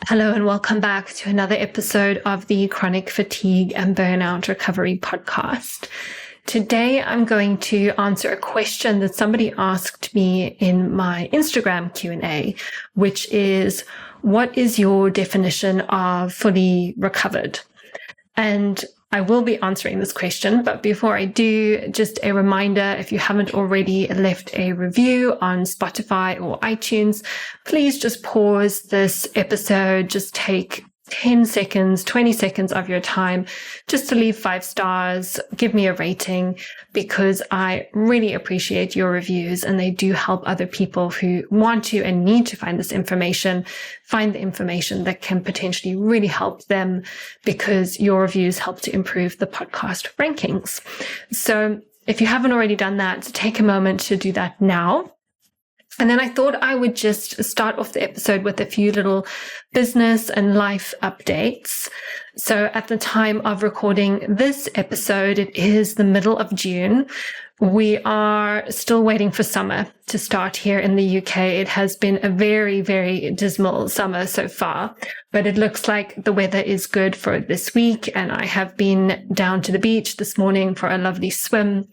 Hello and welcome back to another episode of the Chronic Fatigue and Burnout Recovery Podcast. Today I'm going to answer a question that somebody asked me in my Instagram Q&A, which is, what is your definition of fully recovered? And I will be answering this question, but before I do, just a reminder, if you haven't already left a review on Spotify or iTunes, please just pause this episode, just take 10 seconds, 20 seconds of your time just to leave 5 stars, give me a rating, because I really appreciate your reviews and they do help other people who want to and need to find this information, find the information that can potentially really help them, because your reviews help to improve the podcast rankings. So if you haven't already done that, take a moment to do that now. And then I thought I would just start off the episode with a few little business and life updates. So at the time of recording this episode, it is the middle of June. We are still waiting for summer to start here in the UK. It has been a very, very dismal summer so far, but it looks like the weather is good for this week. And I have been down to the beach this morning for a lovely swim.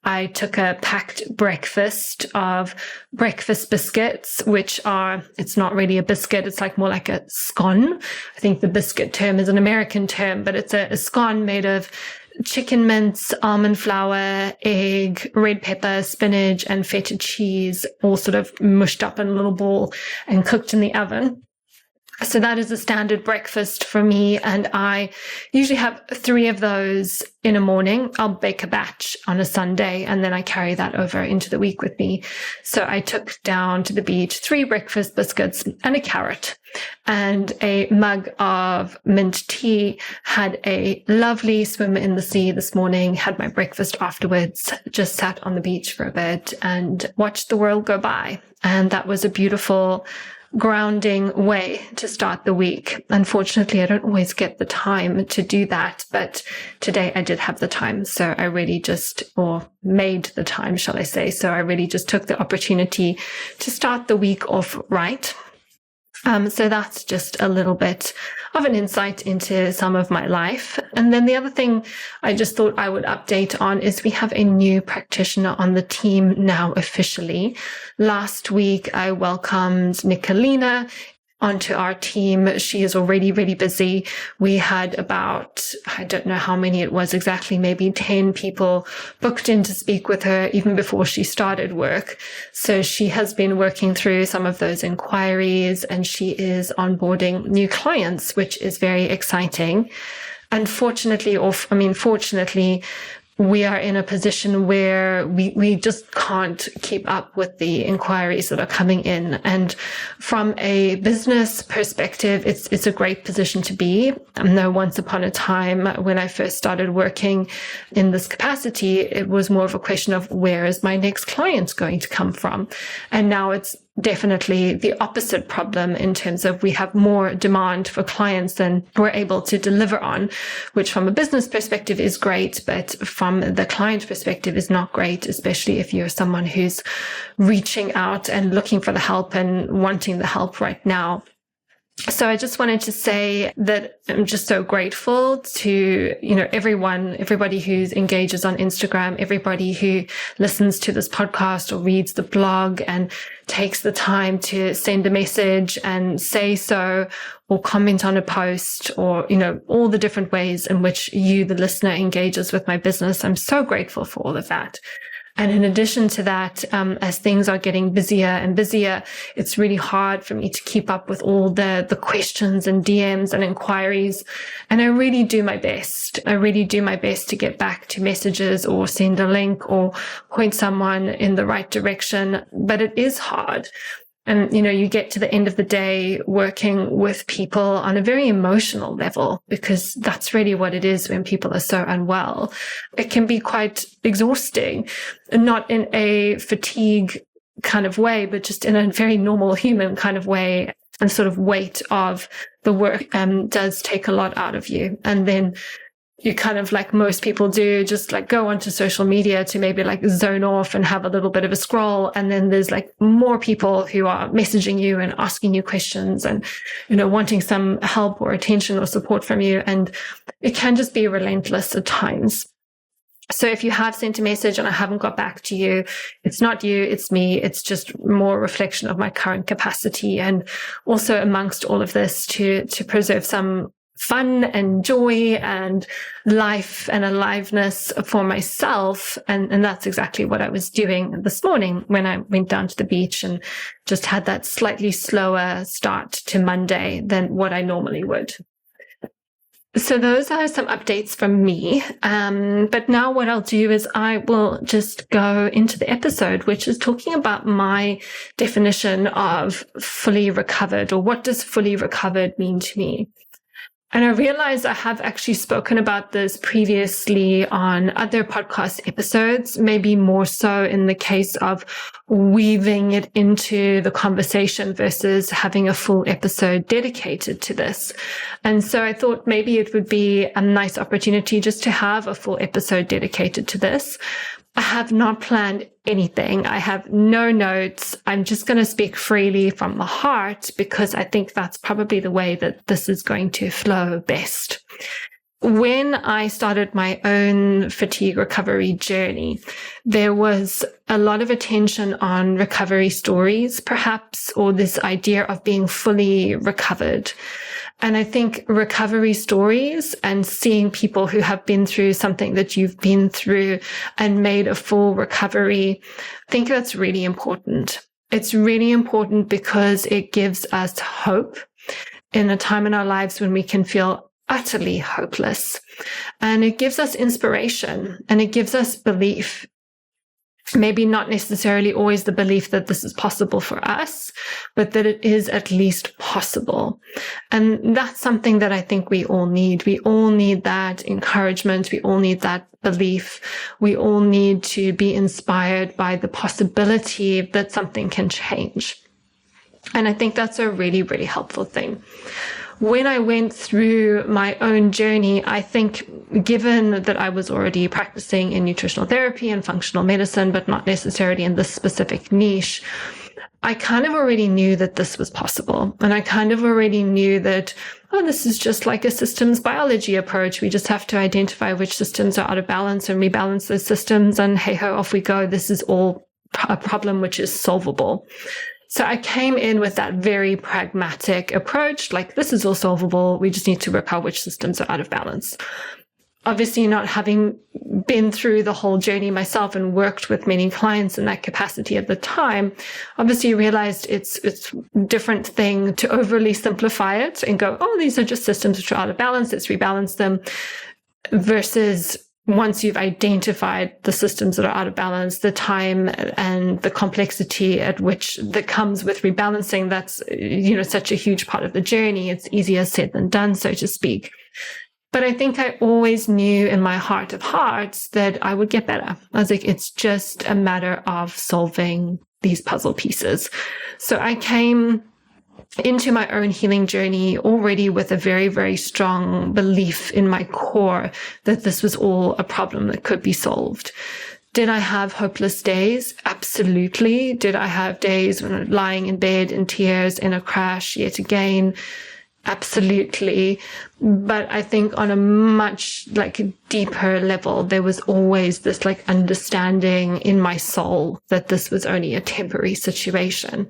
I took a packed breakfast of breakfast biscuits, which are, it's not really a biscuit. It's like more like a scone. I think the biscuit term is an American term, but it's a scone made of chicken mince, almond flour, egg, red pepper, spinach, and feta cheese, all sort of mushed up in a little ball and cooked in the oven. So that is a standard breakfast for me. And I usually have 3 of those in a morning. I'll bake a batch on a Sunday and then I carry that over into the week with me. So I took down to the beach 3 breakfast biscuits and a carrot and a mug of mint tea, had a lovely swim in the sea this morning, had my breakfast afterwards, just sat on the beach for a bit and watched the world go by. And that was a beautiful grounding way to start the week. Unfortunately, I don't always get the time to do that, but today I did have the time. So I really or made the time, shall I say. So I really just took the opportunity to start the week off right. So that's just a little bit of an insight into some of my life. And then the other thing I just thought I would update on is we have a new practitioner on the team now officially. Last week, I welcomed Nicolina onto our team. She is already really busy. We had about, I don't know how many it was exactly, maybe 10 people booked in to speak with her even before she started work. So she has been working through some of those inquiries and she is onboarding new clients, which is very exciting. Unfortunately, fortunately, we are in a position where we just can't keep up with the inquiries that are coming in. And from a business perspective, it's a great position to be. I know once upon a time when I first started working in this capacity, it was more of a question of where is my next client going to come from? And now it's definitely the opposite problem in terms of we have more demand for clients than we're able to deliver on, which from a business perspective is great, but from the client perspective is not great, especially if you're someone who's reaching out and looking for the help and wanting the help right now. So I just wanted to say that I'm just so grateful to, everybody who engages on Instagram, everybody who listens to this podcast or reads the blog and takes the time to send a message and say so or comment on a post or, all the different ways in which you, the listener, engages with my business. I'm so grateful for all of that. And in addition to that, as things are getting busier and busier, it's really hard for me to keep up with all the questions and DMs and inquiries. And I really do my best. I really do my best to get back to messages or send a link or point someone in the right direction. But it is hard. And, you get to the end of the day working with people on a very emotional level, because that's really what it is when people are so unwell. It can be quite exhausting, not in a fatigue kind of way, but just in a very normal human kind of way. And sort of weight of the work does take a lot out of you. And then you kind of, like most people do, just like go onto social media to maybe like zone off and have a little bit of a scroll. And then there's like more people who are messaging you and asking you questions and, wanting some help or attention or support from you. And it can just be relentless at times. So if you have sent a message and I haven't got back to you, it's not you, it's me. It's just more reflection of my current capacity. And also amongst all of this to preserve some fun and joy and life and aliveness for myself. And that's exactly what I was doing this morning when I went down to the beach and just had that slightly slower start to Monday than what I normally would. So those are some updates from me. But now what I'll do is I will just go into the episode, which is talking about my definition of fully recovered, or what does fully recovered mean to me. And I realize I have actually spoken about this previously on other podcast episodes, maybe more so in the case of weaving it into the conversation versus having a full episode dedicated to this. And so I thought maybe it would be a nice opportunity just to have a full episode dedicated to this. I have not planned anything. I have no notes. I'm just going to speak freely from the heart because I think that's probably the way that this is going to flow best. When I started my own fatigue recovery journey, there was a lot of attention on recovery stories, perhaps, or this idea of being fully recovered. And I think recovery stories and seeing people who have been through something that you've been through and made a full recovery, I think that's really important. It's really important because it gives us hope in a time in our lives when we can feel utterly hopeless. And it gives us inspiration and it gives us belief. Maybe not necessarily always the belief that this is possible for us, but that it is at least possible. And that's something that I think we all need. We all need that encouragement. We all need that belief. We all need to be inspired by the possibility that something can change. And I think that's a really, really helpful thing. When I went through my own journey, I think given that I was already practicing in nutritional therapy and functional medicine, but not necessarily in this specific niche, I kind of already knew that this was possible. And I kind of already knew that, this is just like a systems biology approach. We just have to identify which systems are out of balance and rebalance those systems. And hey ho, off we go. This is all a problem which is solvable. So I came in with that very pragmatic approach, like this is all solvable. We just need to work out which systems are out of balance. Obviously, not having been through the whole journey myself and worked with many clients in that capacity at the time, obviously realized it's a different thing to overly simplify it and go, these are just systems which are out of balance. Let's rebalance them, versus once you've identified the systems that are out of balance, the time and the complexity at which that comes with rebalancing, that's, such a huge part of the journey. It's easier said than done, so to speak. But I think I always knew in my heart of hearts that I would get better. I was like, it's just a matter of solving these puzzle pieces. So I came into my own healing journey already with a very, very strong belief in my core that this was all a problem that could be solved. Did I have hopeless days? Absolutely. Did I have days when I'm lying in bed in tears in a crash yet again? Absolutely. But I think on a much deeper level, there was always this understanding in my soul that this was only a temporary situation.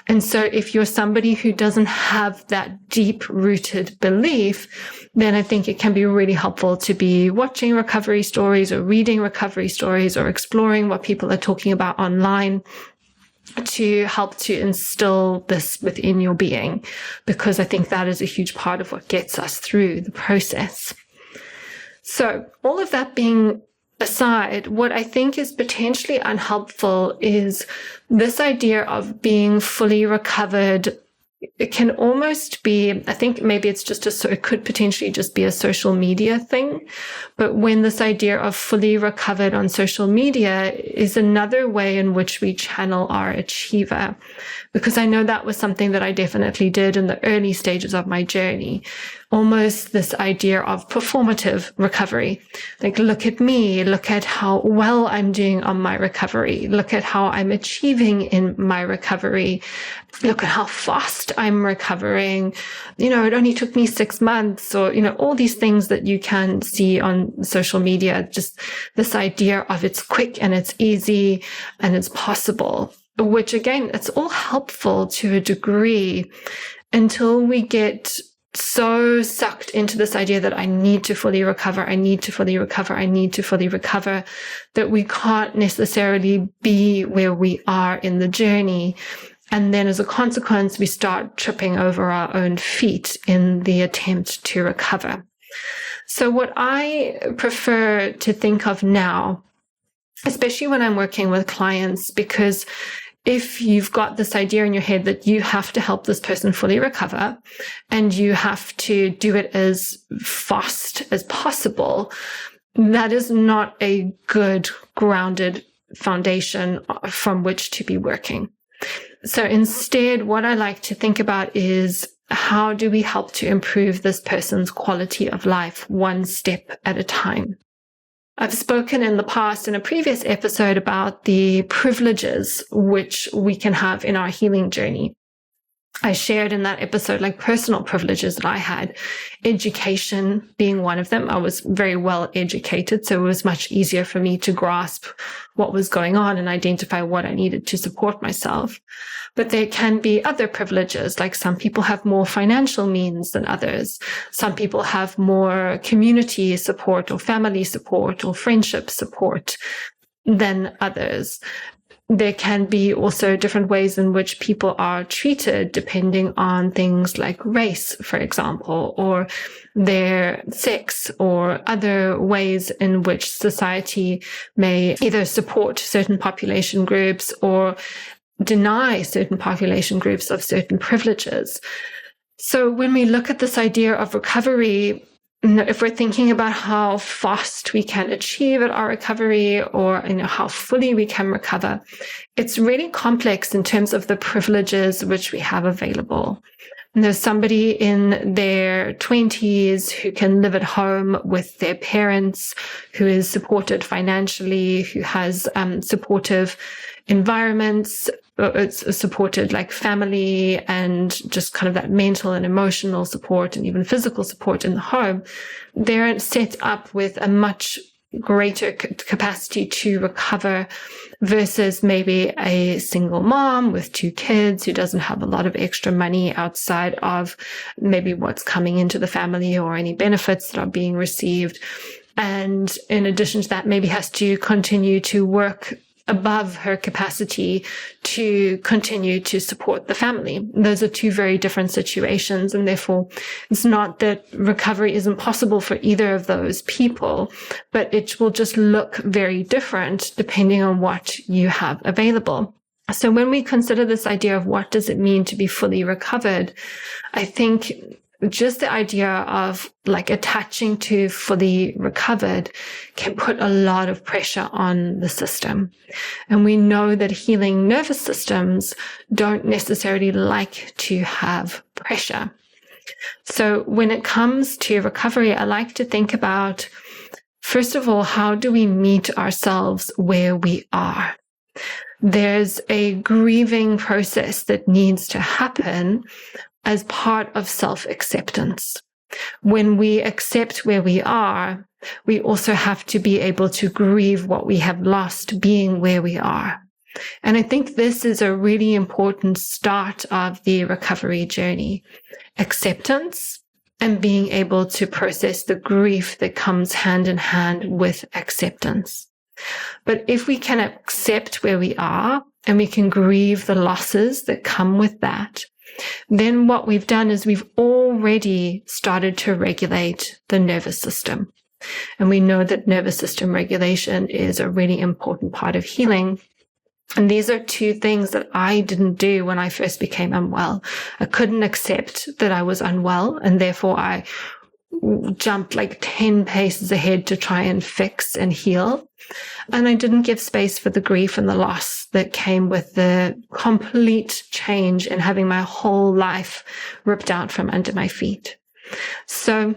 And so if you're somebody who doesn't have that deep rooted belief, then I think it can be really helpful to be watching recovery stories or reading recovery stories or exploring what people are talking about online to help to instill this within your being, because I think that is a huge part of what gets us through the process. So all of that being aside, what I think is potentially unhelpful is this idea of being fully recovered. It can almost be, I think maybe it's just it could potentially just be a social media thing. But when this idea of fully recovered on social media is another way in which we channel our achiever, because I know that was something that I definitely did in the early stages of my journey. Almost this idea of performative recovery. Like, look at me, look at how well I'm doing on my recovery, look at how I'm achieving in my recovery, look at how fast I'm recovering. It only took me 6 months, or, all these things that you can see on social media, just this idea of it's quick and it's easy and it's possible, which again, it's all helpful to a degree until we get so sucked into this idea that I need to fully recover, I need to fully recover, I need to fully recover, that we can't necessarily be where we are in the journey. And then as a consequence, we start tripping over our own feet in the attempt to recover. So what I prefer to think of now, especially when I'm working with clients, because if you've got this idea in your head that you have to help this person fully recover and you have to do it as fast as possible, that is not a good grounded foundation from which to be working. So instead, what I like to think about is, how do we help to improve this person's quality of life one step at a time? I've spoken in the past in a previous episode about the privileges which we can have in our healing journey. I shared in that episode like personal privileges that I had, education being one of them. I was very well educated, so it was much easier for me to grasp what was going on and identify what I needed to support myself. But there can be other privileges, like some people have more financial means than others. Some people have more community support or family support or friendship support than others. There can be also different ways in which people are treated depending on things like race, for example, or their sex, or other ways in which society may either support certain population groups or deny certain population groups of certain privileges. So when we look at this idea of recovery, if we're thinking about how fast we can achieve at our recovery, or how fully we can recover, it's really complex in terms of the privileges which we have available. And there's somebody in their 20s who can live at home with their parents, who is supported financially, who has supportive environments, it's supported like family and just kind of that mental and emotional support and even physical support in the home. They're set up with a much greater capacity to recover versus maybe a single mom with 2 kids who doesn't have a lot of extra money outside of maybe what's coming into the family or any benefits that are being received. And in addition to that, maybe has to continue to work above her capacity to continue to support the family. Those are 2 very different situations. And therefore, it's not that recovery isn't possible for either of those people, but it will just look very different depending on what you have available. So when we consider this idea of what does it mean to be fully recovered, I think just the idea of like attaching to fully recovered can put a lot of pressure on the system. And we know that healing nervous systems don't necessarily like to have pressure. So when it comes to recovery, I like to think about, first of all, how do we meet ourselves where we are? There's a grieving process that needs to happen as part of self-acceptance. When we accept where we are, we also have to be able to grieve what we have lost being where we are. And I think this is a really important start of the recovery journey. Acceptance and being able to process the grief that comes hand in hand with acceptance. But if we can accept where we are and we can grieve the losses that come with that, then what we've done is we've already started to regulate the nervous system. And we know that nervous system regulation is a really important part of healing. And these are 2 things that I didn't do when I first became unwell. I couldn't accept that I was unwell, and therefore I jumped like 10 paces ahead to try and fix and heal. And I didn't give space for the grief and the loss that came with the complete change in having my whole life ripped out from under my feet. So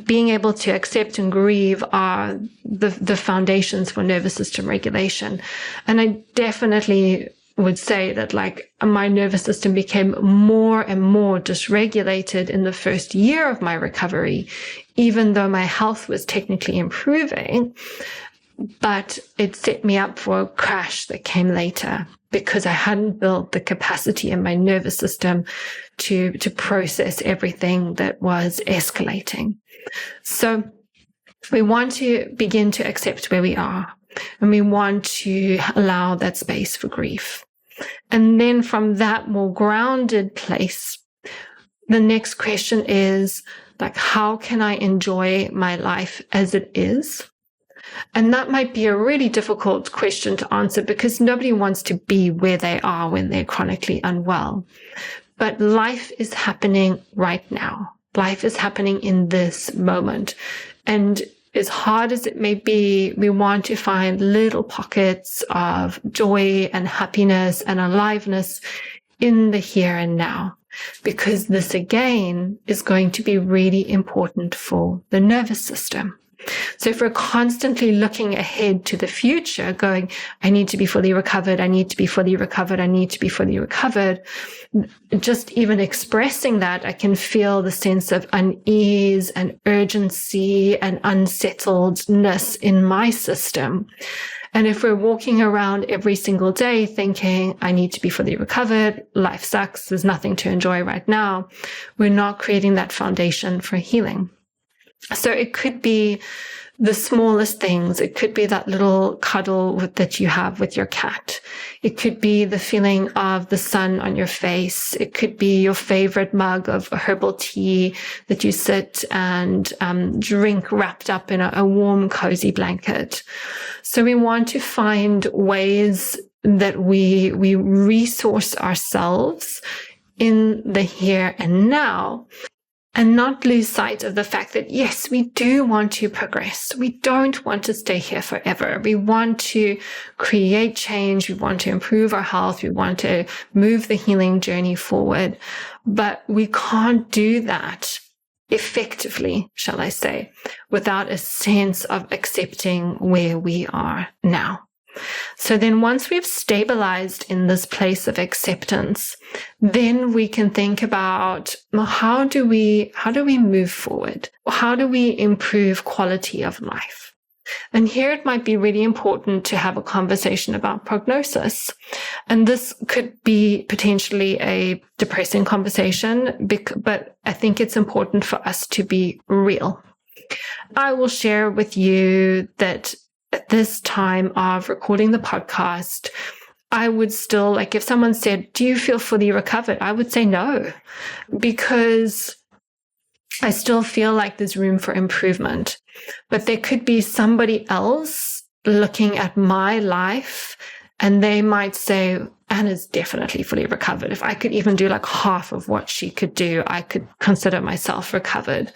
being able to accept and grieve are the foundations for nervous system regulation. And I definitely would say that like my nervous system became more and more dysregulated in the first year of my recovery, even though my health was technically improving. But it set me up for a crash that came later because I hadn't built the capacity in my nervous system to process everything that was escalating. So we want to begin to accept where we are, and we want to allow that space for grief. And then from that more grounded place, the next question is like, how can I enjoy my life as it is? And that might be a really difficult question to answer because nobody wants to be where they are when they're chronically unwell. But life is happening right now. Life is happening in this moment. And as hard as it may be, we want to find little pockets of joy and happiness and aliveness in the here and now, because this again is going to be really important for the nervous system. So if we're constantly looking ahead to the future, going, I need to be fully recovered, I need to be fully recovered, I need to be fully recovered, just even expressing that, I can feel the sense of unease and urgency and unsettledness in my system. And if we're walking around every single day thinking, I need to be fully recovered, life sucks, there's nothing to enjoy right now, we're not creating that foundation for healing. So it could be the smallest things. It could be that little cuddle that you have with your cat. It could be the feeling of the sun on your face. It could be your favorite mug of herbal tea that you sit and drink wrapped up in a warm, cozy blanket. So we want to find ways that we resource ourselves in the here and now, and not lose sight of the fact that, yes, we do want to progress. We don't want to stay here forever. We want to create change. We want to improve our health. We want to move the healing journey forward. But we can't do that effectively, shall I say, without a sense of accepting where we are now. So then once we've stabilized in this place of acceptance, then we can think about, well, how do we move forward? How do we improve quality of life? And here it might be really important to have a conversation about prognosis. And this could be potentially a depressing conversation, but I think it's important for us to be real. I will share with you that at this time of recording the podcast, I would still, like if someone said, do you feel fully recovered? I would say no, because I still feel like there's room for improvement. But there could be somebody else looking at my life and they might say, Anna's definitely fully recovered. If I could even do like half of what she could do, I could consider myself recovered.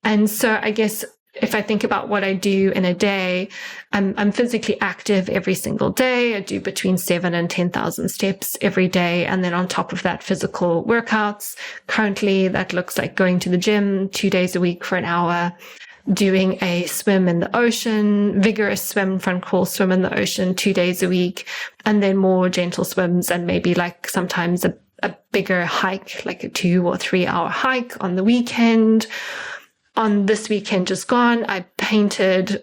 And so I guess if I think about what I do in a day, I'm physically active every single day. I do between 7,000 and 10,000 steps every day. And then on top of that, physical workouts. Currently, that looks like going to the gym 2 days a week for an hour, doing a swim in the ocean, vigorous swim, front crawl swim in the ocean 2 days a week, and then more gentle swims and maybe like sometimes a bigger hike, like a 2 or 3 hour hike on the weekend. On this weekend just gone, I painted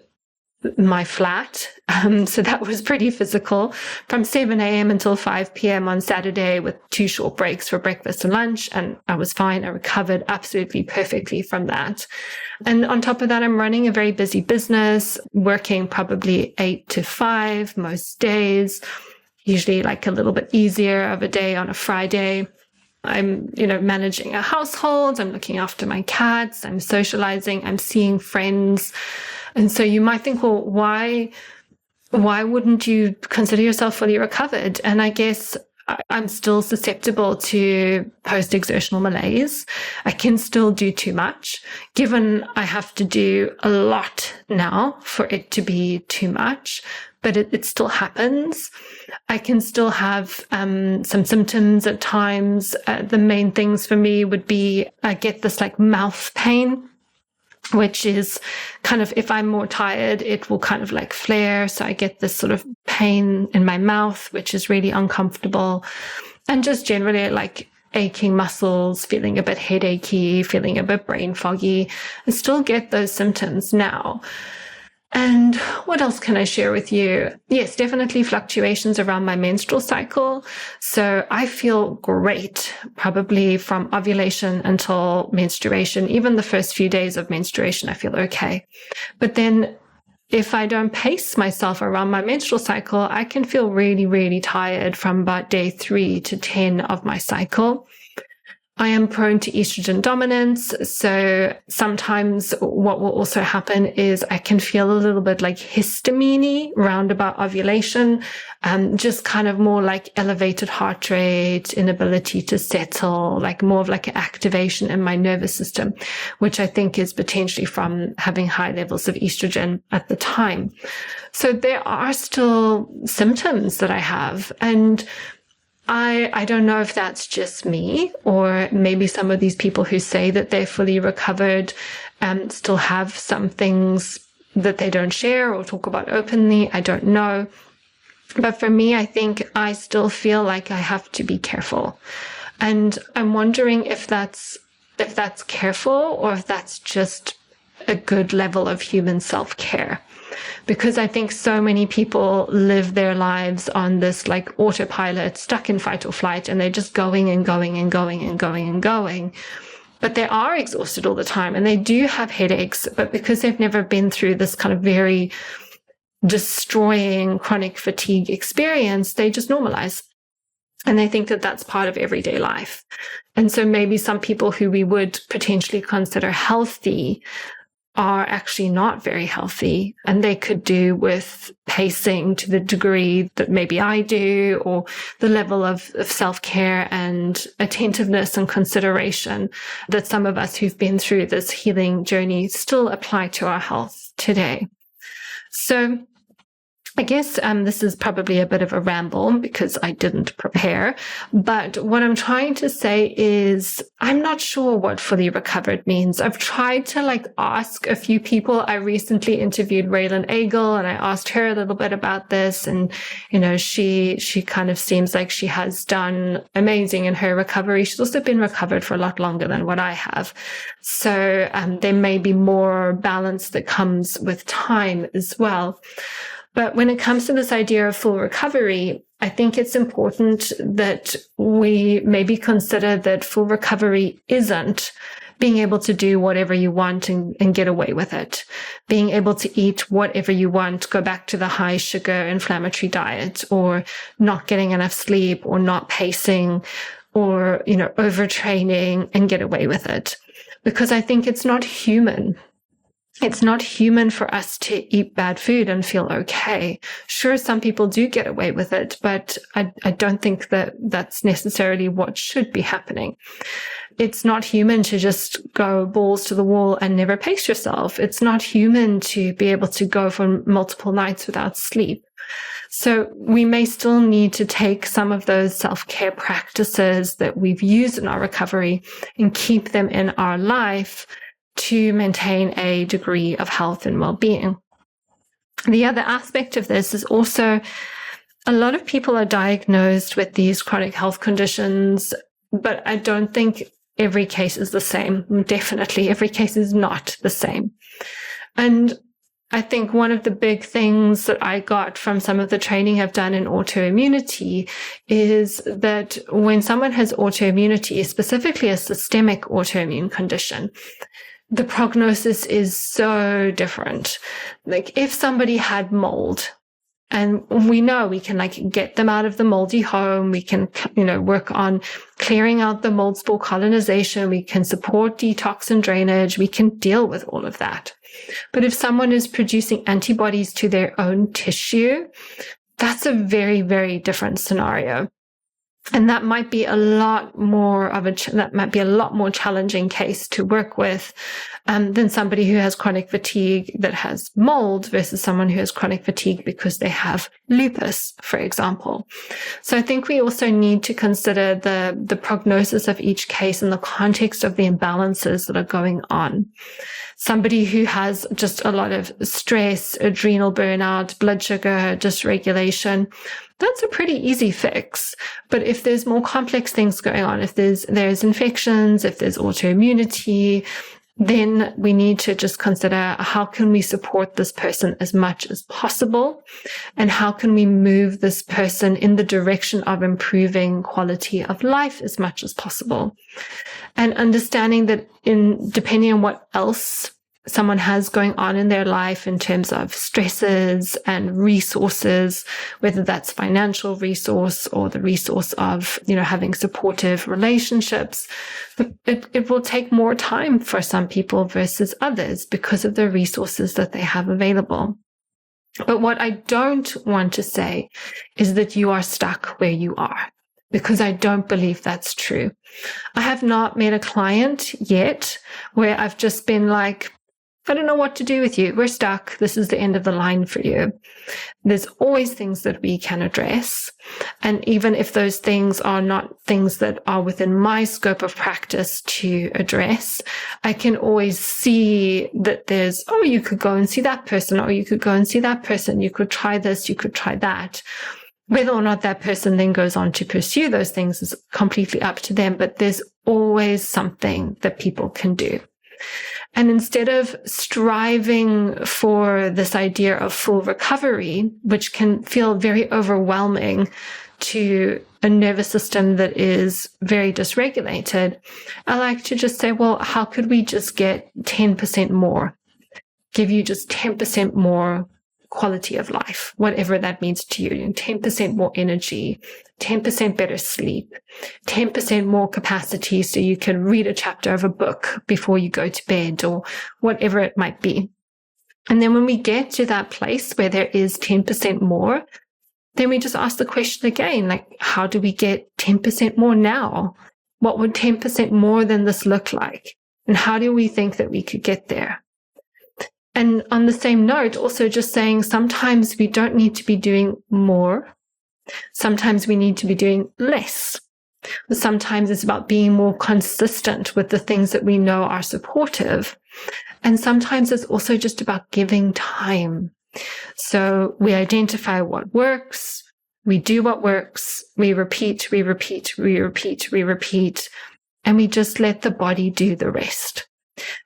my flat. So that was pretty physical from 7 a.m. until 5 p.m. on Saturday with 2 short breaks for breakfast and lunch. And I was fine. I recovered absolutely perfectly from that. And on top of that, I'm running a very busy business, working probably 8 to 5 most days, usually like a little bit easier of a day on a Friday. I'm, managing a household. I'm looking after my cats. I'm socializing. I'm seeing friends. And so you might think, well, why wouldn't you consider yourself fully recovered? And I guess I'm still susceptible to post-exertional malaise. I can still do too much, given I have to do a lot now for it to be too much, but it still happens. I can still have some symptoms at times. The main things for me would be I get this like mouth pain, which is kind of, if I'm more tired, it will kind of like flare. So I get this sort of pain in my mouth, which is really uncomfortable. And just generally like aching muscles, feeling a bit headachy, feeling a bit brain foggy. I still get those symptoms now. And what else can I share with you? Yes, definitely fluctuations around my menstrual cycle. So I feel great, probably from ovulation until menstruation. Even the first few days of menstruation, I feel okay. But then if I don't pace myself around my menstrual cycle, I can feel really, really tired from about day 3 to 10 of my cycle. I am prone to estrogen dominance. So sometimes what will also happen is I can feel a little bit like histamine round about ovulation, just kind of more like elevated heart rate, inability to settle, like more of like an activation in my nervous system, which I think is potentially from having high levels of estrogen at the time. So there are still symptoms that I have, and I don't know if that's just me, or maybe some of these people who say that they're fully recovered still have some things that they don't share or talk about openly. I don't know. But for me, I think I still feel like I have to be careful. And I'm wondering if that's careful, or if that's just a good level of human self-care. Because I think so many people live their lives on this like autopilot, stuck in fight or flight, and they're just going and going and going and going and going. But they are exhausted all the time, and they do have headaches, but because they've never been through this kind of very destroying chronic fatigue experience, they just normalize. And they think that that's part of everyday life. And so maybe some people who we would potentially consider healthy are actually not very healthy, and they could do with pacing to the degree that maybe I do, or the level of self-care and attentiveness and consideration that some of us who've been through this healing journey still apply to our health today. So I guess this is probably a bit of a ramble because I didn't prepare, but what I'm trying to say is I'm not sure what fully recovered means. I've tried to ask a few people. I recently interviewed Raylan Agel, and I asked her a little bit about this, and she kind of seems like she has done amazing in her recovery. She's also been recovered for a lot longer than what I have. So there may be more balance that comes with time as well. But when it comes to this idea of full recovery, I think it's important that we maybe consider that full recovery isn't being able to do whatever you want and get away with it, being able to eat whatever you want, go back to the high sugar inflammatory diet, or not getting enough sleep, or not pacing, or overtraining and get away with it. Because I think it's not human. It's not human for us to eat bad food and feel okay. Sure, some people do get away with it, but I don't think that that's necessarily what should be happening. It's not human to just go balls to the wall and never pace yourself. It's not human to be able to go for multiple nights without sleep. So we may still need to take some of those self-care practices that we've used in our recovery and keep them in our life to maintain a degree of health and well-being. The other aspect of this is also a lot of people are diagnosed with these chronic health conditions, but I don't think every case is the same. Definitely, every case is not the same. And I think one of the big things that I got from some of the training I've done in autoimmunity is that when someone has autoimmunity, specifically a systemic autoimmune condition, the prognosis is so different. Like if somebody had mold, and we know we can get them out of the moldy home, we can, work on clearing out the mold spore colonization, we can support detox and drainage, we can deal with all of that. But if someone is producing antibodies to their own tissue, that's a very, very different scenario. And that might be a lot more challenging case to work with than somebody who has chronic fatigue that has mold versus someone who has chronic fatigue because they have lupus, for example. So I think we also need to consider the prognosis of each case in the context of the imbalances that are going on. Somebody who has just a lot of stress, adrenal burnout, blood sugar dysregulation, that's a pretty easy fix. But if there's more complex things going on, if there's infections, if there's autoimmunity, then we need to just consider how can we support this person as much as possible, and how can we move this person in the direction of improving quality of life as much as possible. And understanding that depending on what else someone has going on in their life in terms of stresses and resources, whether that's financial resource or the resource of, having supportive relationships, it will take more time for some people versus others because of the resources that they have available. But what I don't want to say is that you are stuck where you are, because I don't believe that's true. I have not met a client yet where I've just been like, I don't know what to do with you. We're stuck. This is the end of the line for you. There's always things that we can address. And even if those things are not things that are within my scope of practice to address, I can always see that there's, you could go and see that person, or you could go and see that person. You could try this, you could try that. Whether or not that person then goes on to pursue those things is completely up to them, but there's always something that people can do. And instead of striving for this idea of full recovery, which can feel very overwhelming to a nervous system that is very dysregulated, I like to just say, well, how could we just get 10% more? Give you just 10% more quality of life, whatever that means to you. 10% more energy, 10% better sleep, 10% more capacity so you can read a chapter of a book before you go to bed, or whatever it might be. And then when we get to that place where there is 10% more, then we just ask the question again, like, how do we get 10% more now? What would 10% more than this look like? And how do we think that we could get there? And on the same note, also just saying sometimes we don't need to be doing more. Sometimes we need to be doing less. Sometimes it's about being more consistent with the things that we know are supportive. And sometimes it's also just about giving time. So we identify what works, we do what works, we repeat, and we just let the body do the rest.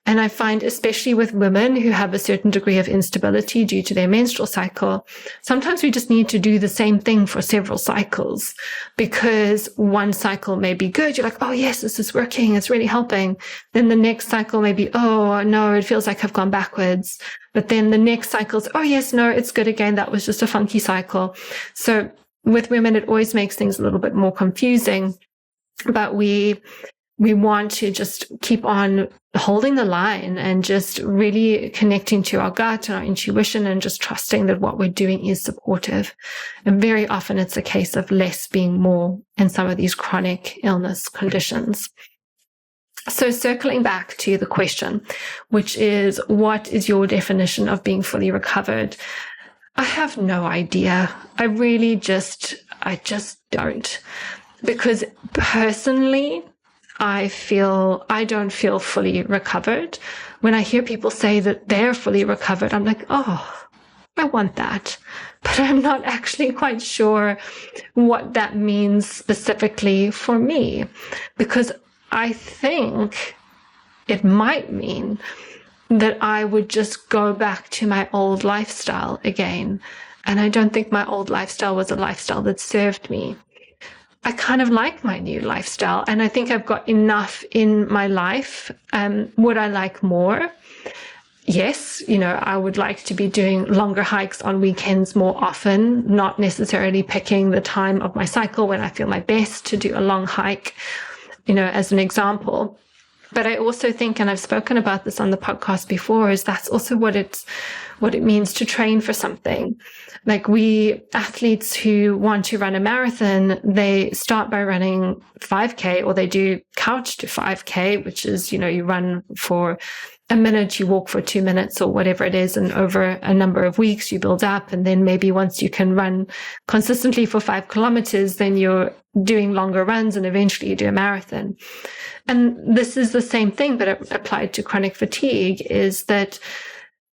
And I find, especially with women who have a certain degree of instability due to their menstrual cycle, sometimes we just need to do the same thing for several cycles, because one cycle may be good. You're like, oh, yes, this is working. It's really helping. Then the next cycle may be, oh, no, it feels like I've gone backwards. But then the next cycle is, oh, yes, no, it's good again. That was just a funky cycle. So with women, it always makes things a little bit more confusing. But we want to just keep on holding the line and just really connecting to our gut and our intuition and just trusting that what we're doing is supportive. And very often it's a case of less being more in some of these chronic illness conditions. So circling back to the question, which is, what is your definition of being fully recovered? I have no idea. I just don't. Because personally, I don't feel fully recovered. When I hear people say that they're fully recovered, I'm like, oh, I want that. But I'm not actually quite sure what that means specifically for me, because I think it might mean that I would just go back to my old lifestyle again. And I don't think my old lifestyle was a lifestyle that served me. I kind of like my new lifestyle, and I think I've got enough in my life. Would I like more? Yes, I would like to be doing longer hikes on weekends more often, not necessarily picking the time of my cycle when I feel my best to do a long hike, as an example. But I also think, and I've spoken about this on the podcast before, is that's also what it means to train for something. Like we athletes who want to run a marathon, they start by running 5K, or they do couch to 5K, which is, you run for a minute, you walk for 2 minutes or whatever it is. And over a number of weeks, you build up. And then maybe once you can run consistently for 5 kilometers, then you're doing longer runs and eventually you do a marathon. And this is the same thing, but applied to chronic fatigue, is that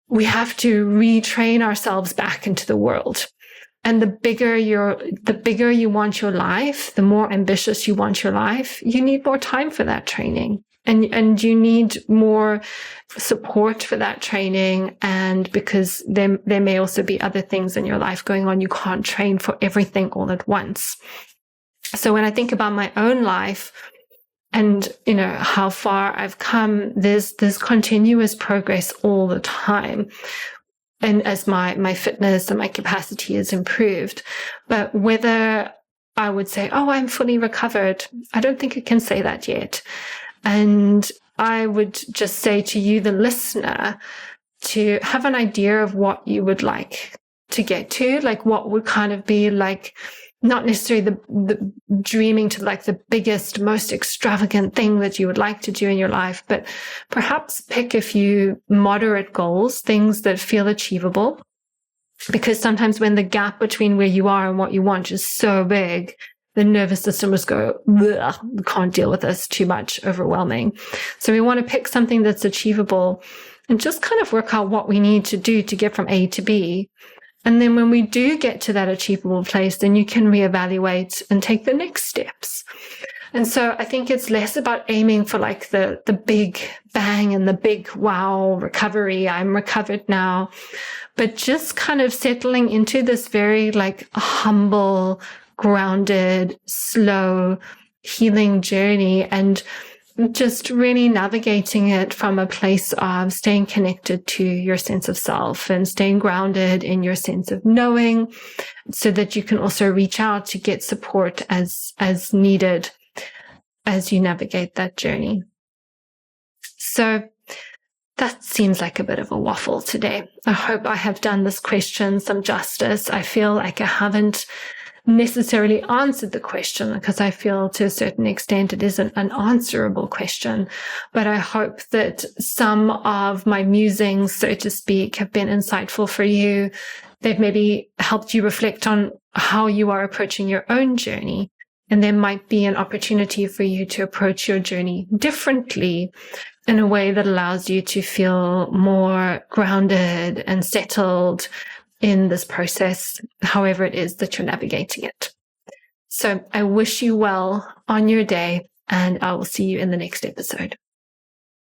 we have to retrain ourselves back into the world. And the bigger you want your life, the more ambitious you want your life, you need more time for that training. And you need more support for that training. And because there may also be other things in your life going on, you can't train for everything all at once. So when I think about my own life and, how far I've come, there's continuous progress all the time. And as my fitness and my capacity has improved, but whether I would say, oh, I'm fully recovered, I don't think I can say that yet. And I would just say to you, the listener, to have an idea of what you would like to get to, like what would kind of be like, not necessarily the dreaming to like the biggest, most extravagant thing that you would like to do in your life, but perhaps pick a few moderate goals, things that feel achievable. Because sometimes when the gap between where you are and what you want is so big, the nervous system just go, can't deal with this, too much, overwhelming. So we want to pick something that's achievable and just kind of work out what we need to do to get from A to B. And then when we do get to that achievable place, then you can reevaluate and take the next steps. And so I think it's less about aiming for like the big bang and the big wow recovery. I'm recovered now, but just kind of settling into this very like humble, grounded, slow healing journey, and just really navigating it from a place of staying connected to your sense of self and staying grounded in your sense of knowing, so that you can also reach out to get support as needed as you navigate that journey. So that seems like a bit of a waffle today. I hope I have done this question some justice. I feel like I haven't necessarily answered the question, because I feel to a certain extent it is an unanswerable question. But I hope that some of my musings, so to speak, have been insightful for you. They've maybe helped you reflect on how you are approaching your own journey. And there might be an opportunity for you to approach your journey differently, in a way that allows you to feel more grounded and settled in this process, however it is that you're navigating it. So I wish you well on your day, and I will see you in the next episode.